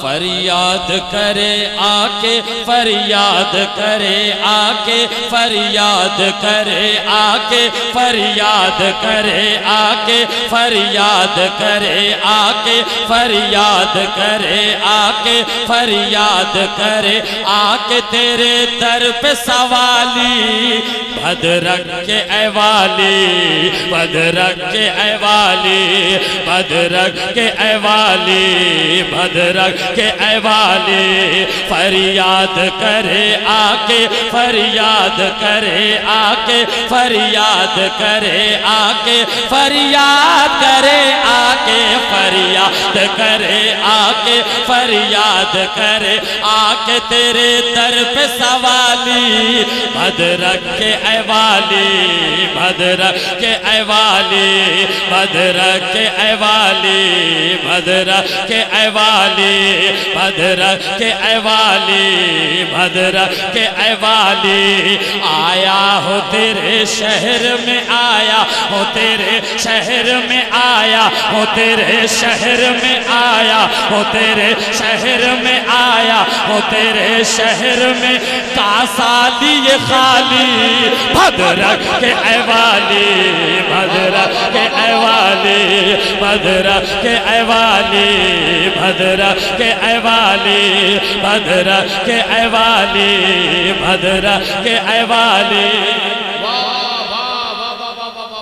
فریاد کرے آکے فریاد کرے آکے فریاد کرے آکے فریاد کرے آکے فریاد کرے آکے فریاد کرے آکے فریاد کرے آکے تیرے در پہ سوالی بدرک کے اے والی بدرک کے اے والی بدرک کے اے والی بدرک کے اے والی فریاد کرے آکے فریاد کرے آکے فریاد کرے آکے فریاد کرے آکے فریاد کرے آکے فریاد کرے آکے تیرے در پہ سوالی بدرک کے اے والی بدرک کے اے والی بدرک کے اے والی بدرک کے اے والی بدرک کے اے والی بدرک کے اے والی آیا ہو تیرے شہر میں آیا ہو تیرے شہر میں آیا ہو تیرے شہر میں آیا ہو تیرے شہر میں آیا ہو تیرے شہر میں کاسا لیے خالی بدرک کے اے والی بدرک کے اے والی بدرک کے اے والی بدرک کے اے والی بدرک کے اے والی بدرک کے اے والی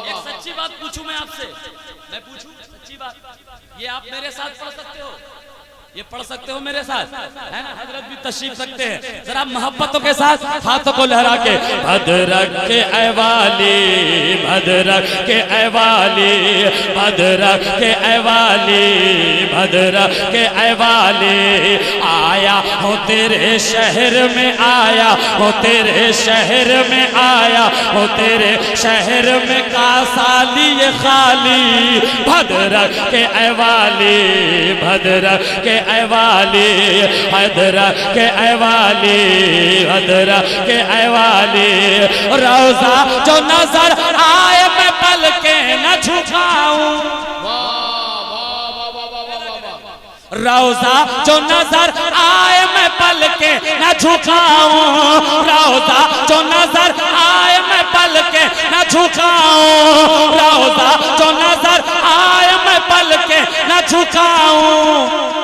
ایک سچی بات پوچھوں میں آپ سے میں پوچھوں سچی بات یہ آپ میرے ساتھ پڑھ سکتے ہو یہ پڑھ سکتے ہو میرے ساتھ ہے نا حضرت بھی تشریف رکھتے ہیں ذرا محبتوں کے ساتھ ہاتھوں کو لہرا کے بدرک کے اے والی بدرک کے اے والی بدرک کے اے والی بدرک کے اے والی آیا ہو تیرے شہر میں آیا ہو تیرے شہر میں آیا ہو تیرے شہر میں کاسا لیے خالی بدرک کے اے والی بدرک کے اے والی بدرک کے اے والی بدرک کے اے والی روزہ جو نظر آئے میں پلکیں نہ جھکاؤں روزہ جو نظر آئے میں پلکیں نہ جھکاؤں روزہ جو نظر آئے میں پلکیں نہ جھکاؤں روزہ جو نظر آئے میں پلکیں نہ جھکاؤں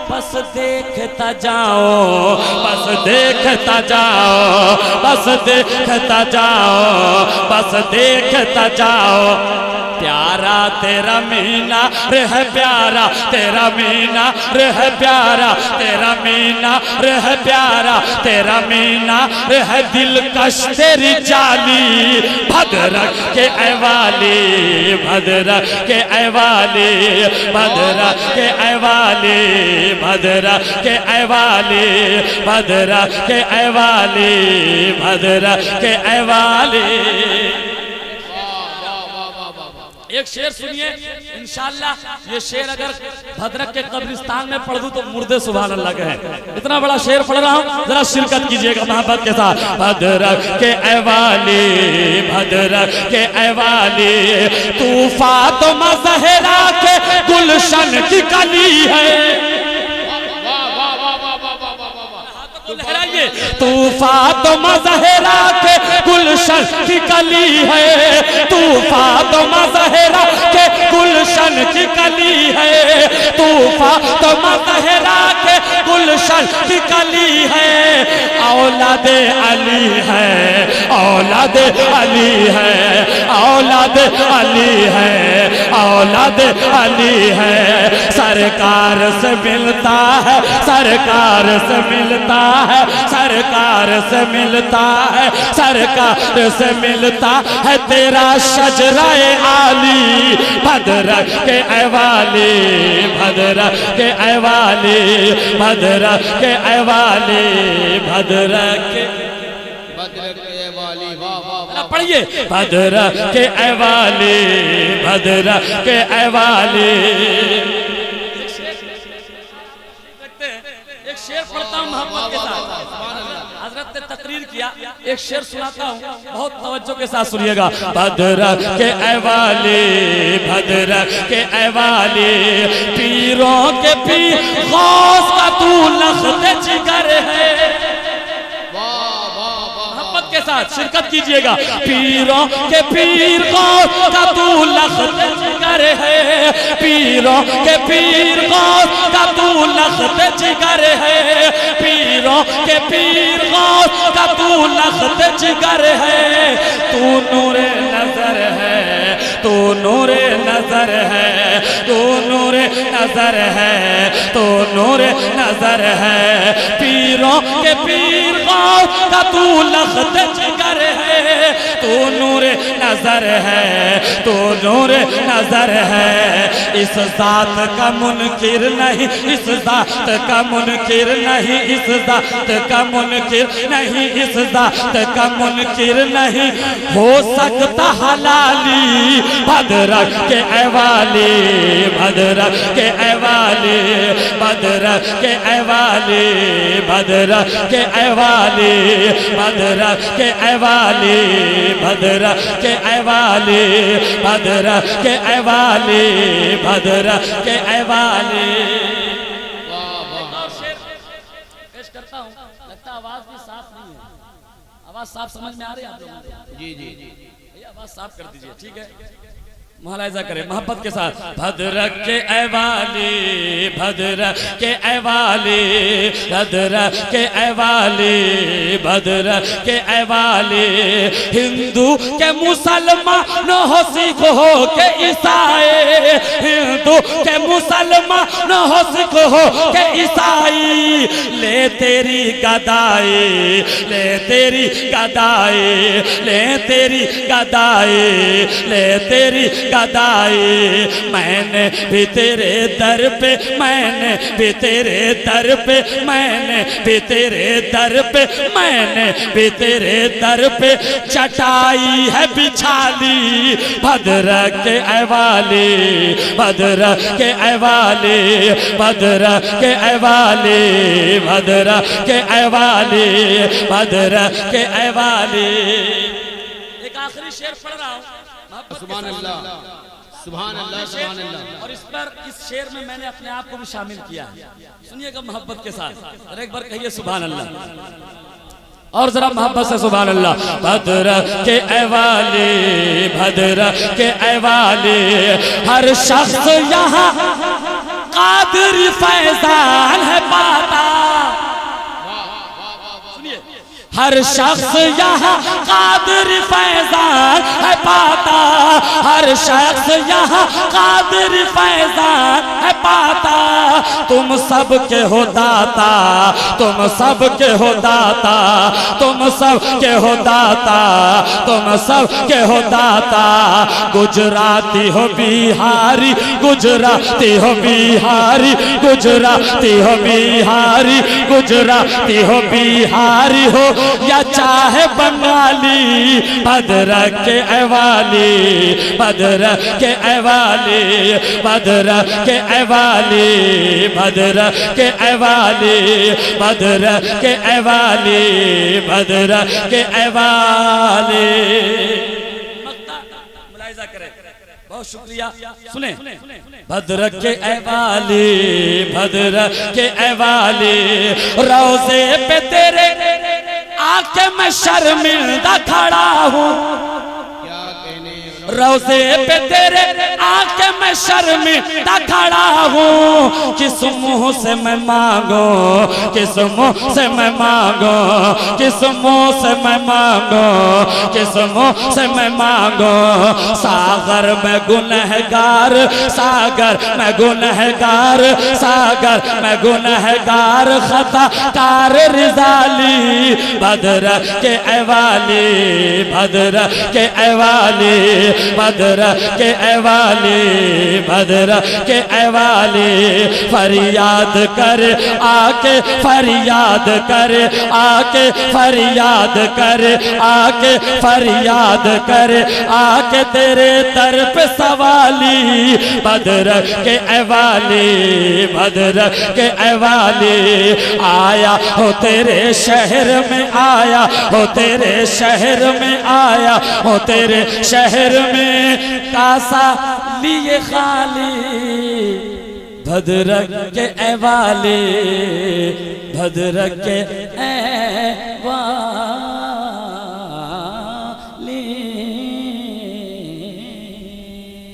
بس دیکھتا جاؤ بس دیکھتا جاؤ بس دیکھتا جاؤ بس دیکھتا جاؤ پیارا تیرا مینار ہے پیارا تیرا مینار ہے پیارا تیرا مینار ہے پیارا تیرا مینار ہے دلکش تیری چالی بدرک کے اے والی بدرک کے اے والی بدرک کے اے والی بدرک کے اے والی بدرک کے اے والی بدرک کے اے والی ایک شعر سنیے انشاءاللہ یہ شعر اگر بھدرک کے قبرستان میں پڑھ دوں تو مردے سبحان اللہ کہیں اتنا بڑا شعر پڑھ رہا ہوں ذرا شرکت کیجئے گا محبت کے ساتھ بھدرک کے اے والی بھدرک کے اے والی تو فاطمہ زہرا کے گلشن کی کلی ہے تو فاطمہ زہرا کے گلشن کی کلی ہے تو فاطمہ زہرا کے گلشن کی کلی ہے تو فاطمہ زہرا کے گلشن کی کلی ہے اولاد علی ہے اولاد علی ہے اولاد علی ہے اولاد علی ہے سرکار سے ملتا ہے سرکار سے ملتا ہے سرکار سے ملتا ہے سرکار سے ملتا ہے تیرا شجرہ عالی بدرک کے اے والی بدرک کے اے والی بدرک کے اے والی بدرک کے اے والی پڑھئے بدرک کے اے والی بدرک کے اے والی ایک شعر پڑھتا ہوں محبت کے ساتھ. حضرت نے تقریر کیا, ایک شعر سناتا ہوں, بہت توجہ کے ساتھ سنیے گا. بدر کے اے والی, بدر کے اے والی, پیروں کے پیر غوث کا تو لخت جگر ہے. محبت کے ساتھ شرکت کیجئے گا. پیروں کے پیر غوث کا تو لخت جگر ہے, پیروں کے پیر غوث کا تو لخت جگر ہے, پیروں کے پیر غوث کا تو لخت جگر ہے. تو نور نظر ہے, تو نور نظر ہے, تو نور نظر ہے, تو نور نظر ہے. پیروں کے پیر غوث کا تو لخت جگر ہے, تو نور نظر ہے, تو نور نظر ہے. اس ذات کا منکر نہیں, اس ذات کا منکر نہیں, اس ذات کا منکر نہیں, اس ذات کا منکر نہیں ہو سکتا حلالی. بدر کے اے والی, بدر کے اے والی, بدر کے اے والی, بدر کے اے والی, بدر کے اے والی, بدر کے اے والی, بدر کے اے والی, بدر کے اے والی. پیش کرتا ہوں, لگتا آواز بھی صاف نہیں ہے. آواز صاف سمجھ میں آ رہی ہے آپ لوگوں کو؟ جی جی آواز صاف کر دیجئے, ٹھیک ہے, ملاحظہ کریں محبت کے ساتھ. بدر کے اے والی, بدر کے اے والی, بدر کے اے والی, بدر کے اے والی. ہندو کے مسلمان ہو, سکھ ہو کہ عیسائی, ہندو کے مسلمان ہو, سکھ ہو کہ عیسائی, لے تیری گدائی, لے تیری گدائی, لے تیری گدائی, لے تیری گدائی. میں نے بھی تیرے در پہ, میں نے بھی تیرے در پہ, میں نے بھی تیرے در پہ, میں نے بھی تیرے در پہ چٹائی ہے بچھالی. بدر کے اے والی, بدر کے اے والی, بدر کے اے والی, بدر کے اے والی, بدر کے اے والی. ایک آخری شعر پڑھ رہا ہوں. سبحان اللہ, سبحان اللہ, سبحان اللہ. اور اس پر, اس شعر میں نے اپنے آپ کو بھی شامل کیا ہے. سنیے گا محبت کے ساتھ, اور ایک بار کہیے سبحان اللہ, اور ذرا محبت سے سبحان اللہ. بدر کے اے والی, بدر کے اے والی, ہر شخص یہاں قادر فیضان ہے پاتا. ہر شخص یہاں قادر فیضان ہے پاتا, ہر شخص یہاں قادر فیضان ہے پاتا. تم سب کے ہو داتا, تم سب کے ہو داتا, تم سب کے ہو داتا, تم سب کے ہو داتا. گجراتی ہو بہاری, گجراتی ہو بہاری, گجراتی ہو بہاری, گجراتی ہو بہاری ہو یا چاہے بنگالی. بدر کے اے والی, بدر کے اے والی, بدر کے اے والی, بدر کے اے والی, بدر کے اے والی, بدر کے اے والی. ملاحظہ کریں, بہت شکریہ. سنیں, بدر کے اے والی, بدر کے اے والی, روزے پہ تیرے آ کے میں شرمندہ کھڑا ہوں. روزے پہ تیرے آ کے میں شرمندہ کھڑا ہوں. کس منہ سے میں مانگوں, کس منہ سے میں مانگوں, کس منہ سے میں مانگوں, کس منہ سے میں مانگوں. ساغر میں گنہگار, ساغر میں گنہگار, ساغر میں گنہگار, خطا کار رضالی. بدر کے اے والی, بدر کے اے والی, بدر کے اے والی بدر کے اے والی فریاد کر آ کے فریاد کر آ کے فریاد کر آ کے فریاد کر آ کے تیرے در پہ سوالی بدر کے اے والی بدر کے اے والی آیا ہو تیرے شہر میں آیا ہو تیرے شہر میں آیا ہو تیرے شہر میں کاسا لیے خالی بدر کے اے والی بدر کے اے والی